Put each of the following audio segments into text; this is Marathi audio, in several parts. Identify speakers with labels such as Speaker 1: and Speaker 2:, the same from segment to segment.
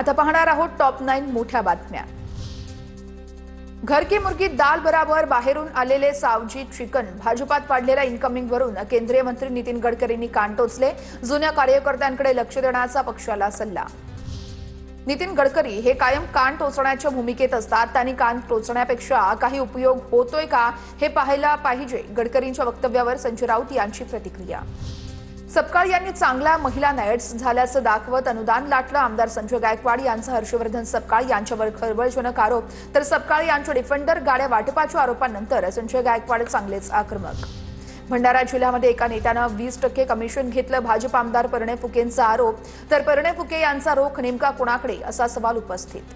Speaker 1: आता पाहणार आहोत टॉप 9 मोठ्या बातम्या। घर की मुर्गी दाल बराबर बाहेरून आलेले सावजी चिकन भाजपात वाढलेल्या इन्कमिंग वरून केंद्रीय मंत्री नितीन गडकरींनी कान टोचले। जुन्या कार्यकर्त्यांकडे लक्ष देण्याचा पक्षाला सल्ला। नितीन गडकरी हे कायम कान टोचण्याच्या भूमिकेत असतात। त्यांनी कान टोचण्यापेक्षा काही उपयोग होतोय का हे पाहायला पाहिजे। गडकरींच्या वक्तव्यावर संजय राऊत यांची प्रतिक्रिया। सपकाळ यांनी चांगल्या महिला नाईट्स झाल्याचं दाखवत अनुदान लाटलं। आमदार संजय गायकवाड यांचा हर्षवर्धन सपकाळ यांच्यावर खळबळजनक आरोप, तर सपकाळ यांच्या डिफेंडर गाड्या वाटपाच्या आरोपांनंतर संजय गायकवाड चांगलेच आक्रमक। भंडारा जिल्ह्यामध्ये एका नेत्यानं 20% कमिशन घेतलं। भाजप आमदार परिणय फुकेंचा आरोप, तर परिणय फुके यांचा रोख नेमका कोणाकडे असा सवाल उपस्थित।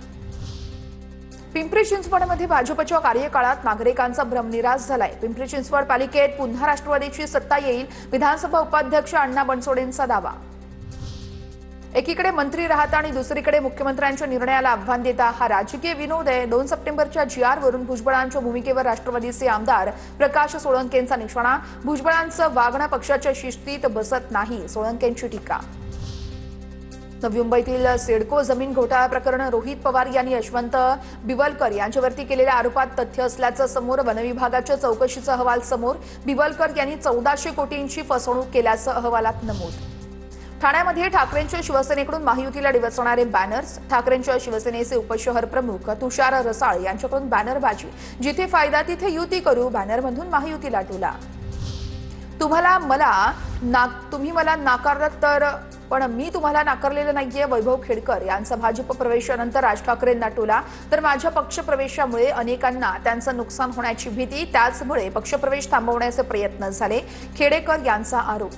Speaker 1: पिंपरी चिंचवडमध्ये भाजपच्या कार्यकाळात नागरिकांचा भ्रमनिरास झालाय। पिंपरी चिंचवड पालिकेत पुन्हा राष्ट्रवादीची सत्ता येईल, विधानसभा उपाध्यक्ष अण्णा बनसोडेंचा दावा। एकीकडे मंत्री राहता आणि दुसरीकडे मुख्यमंत्र्यांच्या निर्णयाला आव्हान देता हा राजकीय विनोद आहे। 2 सप्टेंबरच्या GR वरून भुजबळांच्या भूमिकेवर राष्ट्रवादीचे आमदार प्रकाश सोळंकेंचा निशाणा। भुजबळांचं वागणं पक्षाच्या शिस्तीत बसत नाही, सोळंकेंची टीका। नवी मुंबईतील सिडको जमीन घोटाळा प्रकरण रोहित पवार यांनी यशवंत बिवलकर यांच्यावरती केलेल्या आरोपात तथ्य असल्याचं समोर। वनविभागाच्या चौकशीचा अहवाल समोर। बिवलकर यांनी 1400 कोटींची फसवणूक केल्याचं अहवालात नमूद। ठाण्यामध्ये ठाकरेंच्या शिवसेनेकडून महायुतीला डिवचणारे बॅनर्स। ठाकरेंच्या शिवसेनेचे उपशहर प्रमुख तुषार रसाळ यांच्याकडून बॅनरबाजी। जिथे फायदा तिथे युती करू, बॅनरमधून महायुतीला टोला। तुम्ही मला नाकारलं तर पण मी तुम्हाला नाकारलेलं नाहीये, वैभव खेडकर यांचा भाजप प्रवेशानंतर राज ठाकरेंना टोला। तर माझ्या पक्षप्रवेशामुळे अनेकांना त्यांचं नुकसान होण्याची भीती, त्याचमुळे पक्षप्रवेश थांबवण्याचे प्रयत्न झाले, खेडेकर यांचा आरोप।